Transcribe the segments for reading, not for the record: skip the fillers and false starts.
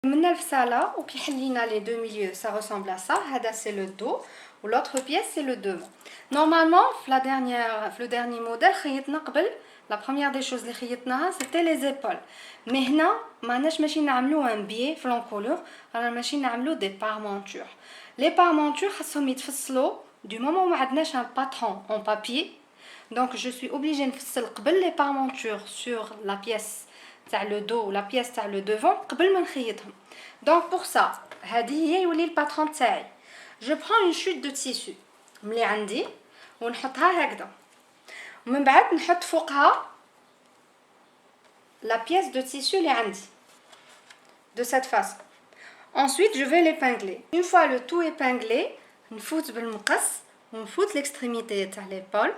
كملنا الفصالة وكي حلينا les deux milieux, ça ressemble à ça. هذا c'est le dos ou l'autre pièce c'est le devant. Normalement, le dernier modèle خيطنا قبل. La première des choses اللي خيطناها c'était les épaules. Mais هنا ماناش ماشي نعملو un biais في l'encolure, رانا ماشي نعملو des parmentures. Les parmentures خاصهم يتفصلوا du moment où ما عندناش un patron en papier. Donc je suis obligée نفصل قبل les parmentures sur la pièce تاع le dos ou la pièce تاع le devant قبل ما نخيطهم. Donc pour ça هذه هي يولي الباترون تاعي. Je prends une chute de tissu ملي عندي ونحطها هكذا. ومن بعد نحط فوقها la pièce de tissu اللي عندي de cette façon. Ensuite je vais l'épingler. Une fois le tout épinglé, نفوت بالمقص ونفوت l'extrémité تاع l'épaule,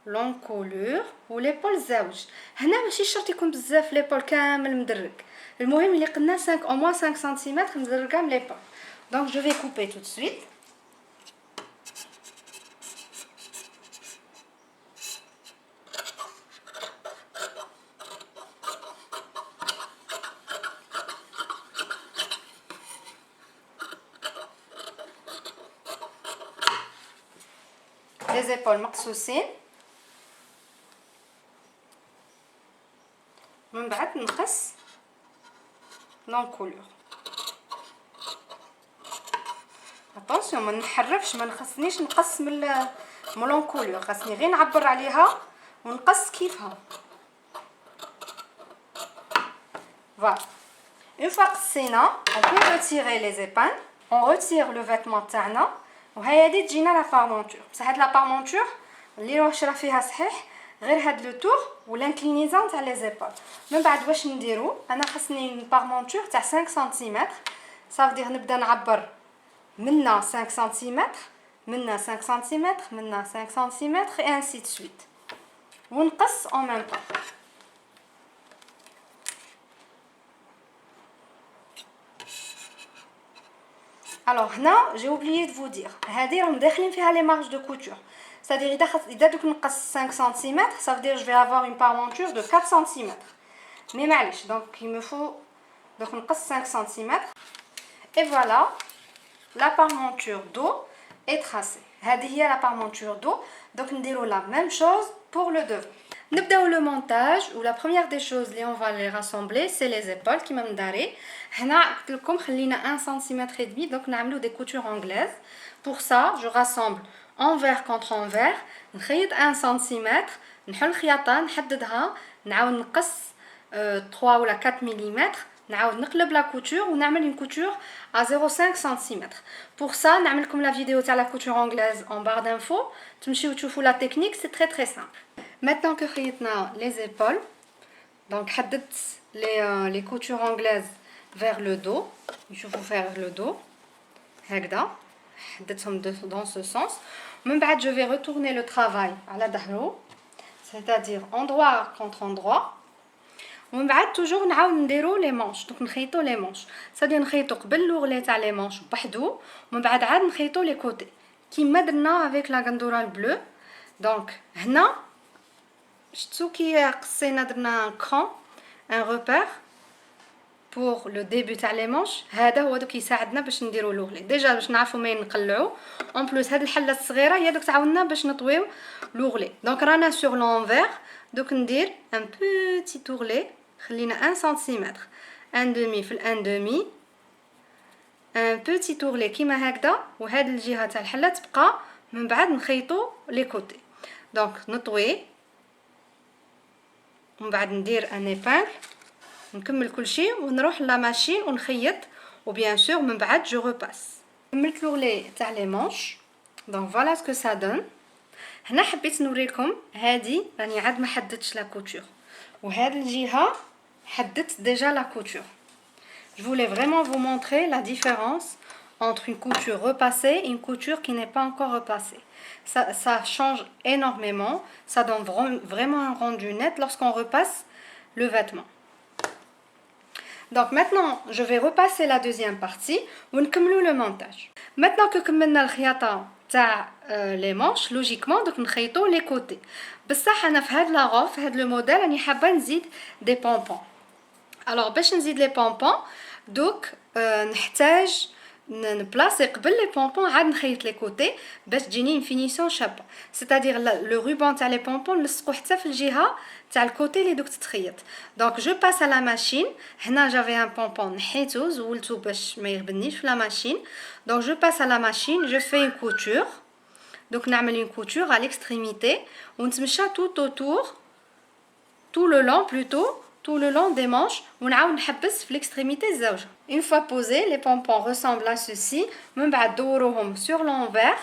l'encolure و l'épaule زاوج. هنا ماشي شرط يكون بزاف l'épaule كامل مدرك. المهم اللي قلنا 5 au moins 5 cm مدركه من l'épaule. Donc je vais couper tout de suite. Les épaules مقصوصين. من بعد نقص l'encolure. attention ما نحرفش, ما نخصنيش نقص من l'encolure, خاصني غير نعبر عليها ونقص كيفها. Voilà. Une fois قصينا, on peut retirer les épingles. On retire le vêtement تاعنا وهي تجينا لا بارمونتور. بصح هاد لا بارمونتور اللي واش راه فيها صحيح غير هاد لو تور والانكلينيزون تاع لي زيبول. من بعد واش نديرو, انا خاصني بارمونتور تاع 5 سنتيمتر. صافدير نبدا نعبر منا 5 سنتيمتر, منا 5 سنتيمتر, منا 5 سنتيمتر et ainsi de suite. ونقص en même temps. Alors هنا j'ai oublié de vous dire, هذه راهم داخلين فيها les marges de couture. C'est-à-dire إذا دوك نقص 5 cm, ça veut dire je vais avoir une parmenture de 4 cm. Mais معليش, donc il me faut donc نقص 5 cm. Et voilà, la parmenture dos est tracée. هذه هي la parmenture dos. Donc نديرو la même chose pour le devant. نبداو le montage ou la première des choses اللي on va les rassembler c'est les épaules كيما مداري. هنا قلت لكم خلينا 1 cm et demi, donc نعملو des coutures anglaises. Pour ça, je rassemble envers contre envers, نخيط 1 cm, نحل خياطه نحددها, نعاود نقص 3 ولا 4 ملم, نعاود نقلب لا couture ونعمل une couture à 0,5 cm. Pour ça, نعمل لكم la vidéo تاع la couture anglaise en barre d'infos, تمشيو تشوفوا la technique, c'est très très simple. Maintenant que خيطنا les épaules, donc حددت les coutures anglaises vers le dos, نشوفوا faire le dos هكذا, حددتهم dans ce sens. من بعد je vais retourner le travail على ظهره, c'est-à-dire endroit contre endroit. ومن بعد toujours نعاود نديرو les manches, donc نخيطو les manches, c'est-à-dire نخيطو قبل لوغلي تاع les manches بوحدو, ومن بعد عاد نخيطو les côtés كيما درنا avec la غندوره البلو. donc هنا شفتو كي قصينا درنا un cran, un repère pour le début تاع les manches. هذا هو دوك يساعدنا باش نديرو لوغلي ديجا باش نعرفوا مين نقلعو. en plus هاد الحله الصغيره هي دوك تعاوننا باش نطويو لوغلي. donc رانا sur l'envers, دوك ندير un petit ourlet, خلينا 1 cm, un demi في un demi, un petit ourlet كيما هكذا, وهاد الجهه تاع الحله تبقى. من بعد نخيطو لي كوتي, donc نطوي ومن بعد ندير ان épingle, نكمل كل شيء ونروح لا ماشين ونخيط. وبيان سور من بعد جو ريباس. كملت لوغلي تاع لي مانش, دونك فوالا سكو سا دون. هنا حبيت نوريكم, هادي راني عاد ما حددتش لا كوتور, وهاد الجهه حددت ديجا لا كوتور. Je voulais vraiment vous montrer la différence entre une couture repassée et une couture qui n'est pas encore repassée. Ça change énormément, ça donne vraiment un rendu net lorsqu'on repasse le vêtement. Donc maintenant, je vais repasser la deuxième partie ونكملوا le montage. Maintenant que كملنا الخياطة تاع les manches, logiquement donc نخيطوا les côtés. بصح انا في هاد لا غوف, في هاد لو موديل راني حابه نزيد des pompons. Alors باش نزيد les pompons, دوك نحتاج نبلاصي قبل لي بونبون عاد نخيط لي كوتي باش تجيني فينيسيون شابه c'est-à-dire لو روبون تاع لي بونبون نلصقو حتى في الجهه تاع الكوتي اللي دوك تتخيط دونك جو باس على ماشين هنا جافي ان بونبون نحيتو زولتو باش ما يغبنيش في لا ماشين دونك جو باس على ماشين جو في اون كوتور دونك نعمل اون كوتور على ليكستريميتي ونتمشى tout autour tout le long plutôt tout le long des manches ونعاود نحبس في l'extrémité الزوجه une fois posé les pompons ressemblent à ceci من بعد دوروهم sur l'envers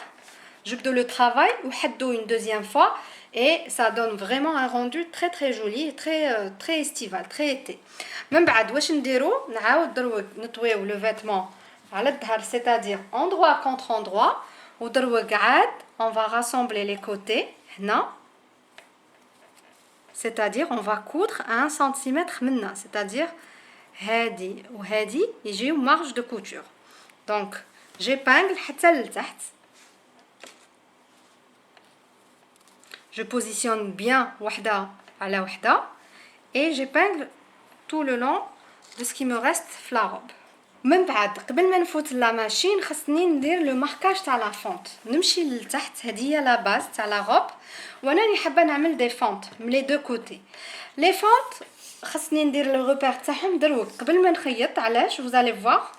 جبدوا le travail وحدوا une deuxième fois et ça donne vraiment un rendu très très joli très estival très été من بعد واش نديرو نعاود دروك نطويو le vêtement على الظهر c'est-à-dire endroit contre endroit ودروك عاد on va rassembler les côtés هنا c'est-à-dire on va coudre à 1 cm maintenant c'est-à-dire هادي وهادي يجيو marge de couture donc j'épingle حتى لتحت je positionne bien وحده على وحده et j'épingle tout le long de ce qui me reste في la robe من بعد قبل ما نفوت لا ماشين خصني ندير لو ماركاج تاع لا فونت نمشي لتحت هديه لا باز تاع لا روب وانا اللي حابه نعمل دي فونت من لي دو كوتي لي فونت خصني ندير لو روبير تاعهم دروك قبل ما نخيط علاش vous allez voir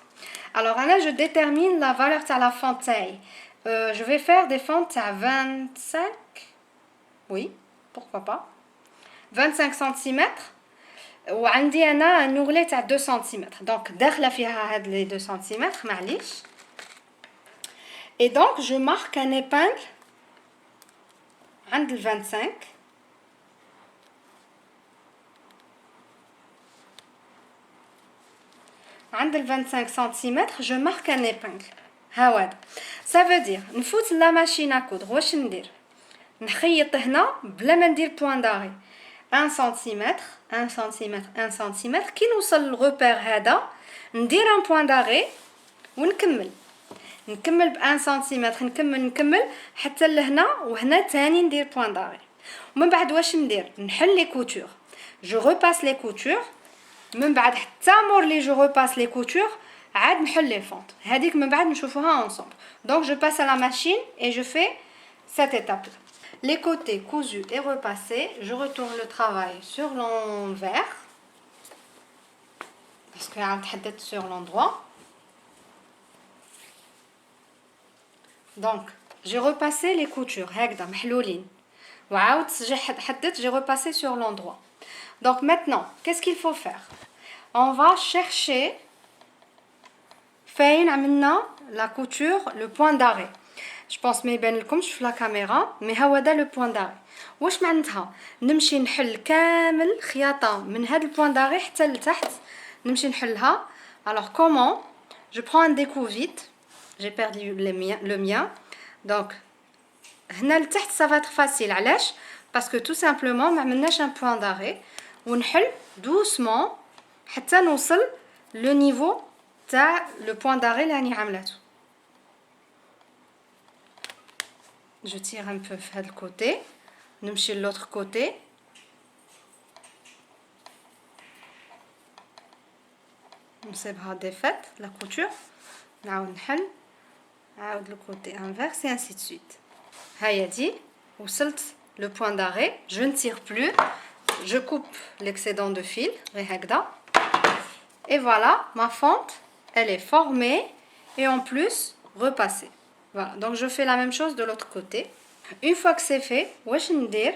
alors انا je détermine la valeur تاع لا فونت تاعي je vais faire des fentes تاع 25 oui pourquoi pas 25 cm وعندي انا نورلي تاع 2 سنتيمتر دونك داخله فيها هاد لي 2 سنتيمتر معليش et donc je marque un épingle عند ال 25 عند ال 25 سنتيمتر je marque un épingle هاودا ça veut dire نفوت لا ماشين ا كودر واش ندير نخيط هنا بلا ما ندير بوين داري 1 سنتيمتر 1 سنتيمتر 1 سنتيمتر كي نوصل للغوبير هذا ندير ان بوين داري ونكمل ب 1 سنتيمتر نكمل حتى لهنا وهنا تاني ندير بوين داري ومن بعد واش ندير نحل لي كوتور جو ريباس لي كوتور من بعد حتى مور لي جو ريباس لي كوتور عاد نحل لي فونت هذيك من بعد نشوفوها انصومبل دونك جو باس à la machine et je fais cette étape là. Les côtés cousus et repassés, je retourne le travail sur l'envers parce que je vais sur l'endroit. Donc, j'ai repassé les coutures, هكذا محلولين. وعاود حددت, j'ai repassé sur l'endroit. Donc maintenant, qu'est-ce qu'il faut faire? On va chercher فين عملنا la couture, le point d'arrêt. Je pense ما يبان لكمش في لا كاميرا مي هو دا لو بوين داري واش معناتها نمشي نحل كامل خياطه من هاد البوين داري حتى لتحت نمشي نحلها alors comment je prends un découvite j'ai perdu le mien donc هنا لتحت ça va être facile علاش parce que tout simplement ما عملناش un point d'arrêt ونحل doucement حتى نوصل le niveau تاع le point d'arrêt اللي راني عاملاته je tire un peu de l'autre côté نمشي de l'autre côté نسيبها défaite la couture نعاود نحل نعاود le côté inverse et ainsi de suite هيا دي وصلت le point d'arrêt je ne tire plus je coupe l'excédent de fil غير هكذا et voilà ma fente elle est formée et en plus repassée. Voilà, donc je fais la même chose de l'autre côté. Une fois que c'est fait, واش ندير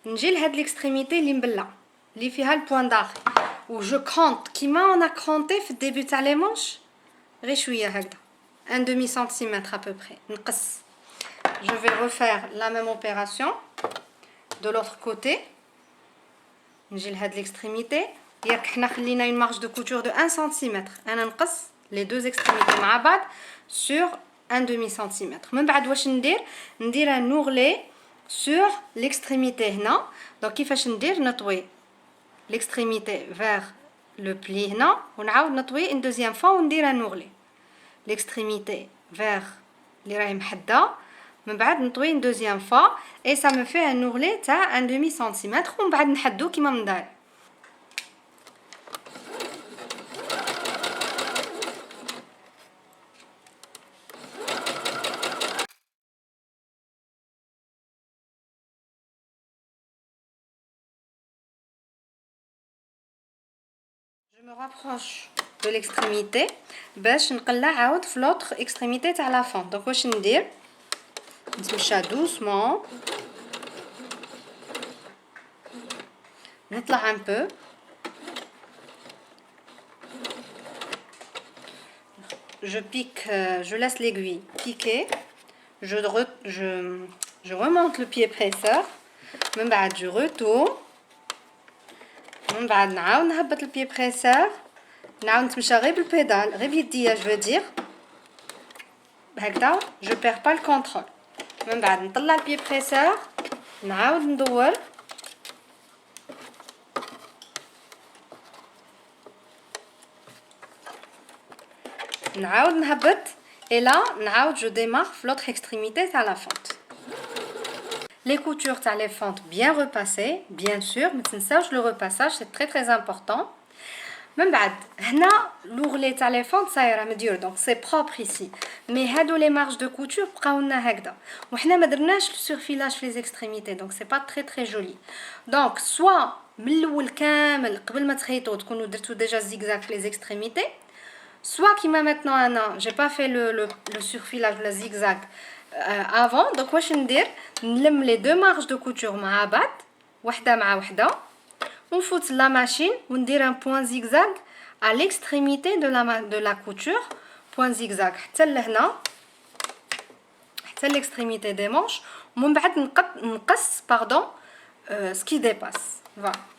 نجي لهاد l'extrémité اللي مبلة اللي فيها البوين داري و je crante كيما on a cranté في الديبي تاع لي مونش غير شويه هكذا 1 demi centimètre à peu près نقص. Je vais refaire la même opération de l'autre côté. نجي لهاد l'extrémité ياك حنا خلينا une marge de couture de 1 cm انا نقص les deux extrémités مع بعض sur 1 demi centimètre. من بعد واش ندير un ourlet sur l'extrémité هنا. donc كيفاش ندير نطوي l'extrémité vers le pli هنا ونعاود نطوي une deuxième fois وندير un ourlet l'extrémité vers اللي راهي محدة من بعد نطوي une deuxième fois et ça me fait un ourlet تاع 1 demi centimètre ومن بعد نحدو كيما من داير. Je me rapproche de l'extrémité باش نقلع عاود في l'autre extrémité تاع la fente. Donc واش ندير نتمشى doucement نطلع un peu je pique je laisse l'aiguille piquer je remonte le pied presseur من بعد je retourne من بعد نعاود نهبط البيي بريسور نعاود نتمشى غير بالبيدال غير بيديا جو دير هكذا جو بير با الكونترول من بعد نطلع البيي بريسور نعاود ندور نعاود نهبط الا نعاود جو ديمار في لوطخ اكستريميتي تاع لا فونت Les coutures تاع les fentes bien repassées, bien sûr, ما تنساوش le repassage, c'est très très important. من بعد هنا l'ourlet تاع les fentes صايره مديور donc c'est propre ici. Mais هادو les marges de couture بقاو لنا هكذا وحنا ما درناش le surfilage في les extrémités donc c'est pas très très joli. Donc soit من الاول كامل قبل ما تخيطوا تكونوا درتوا déjà zigzag في les extrémités, soit كيما maintenant انا j'ai pas fait le surfilage le zigzag avant donc واش ندير نلم les deux marges de couture مع بعض وحده مع وحده ونفوت لا ماشين وندير un point zigzag à l'extrémité de la couture point zigzag حتى لهنا حتى l'extrémité des manches ومن بعد نقص pardon ce qui dépasse voilà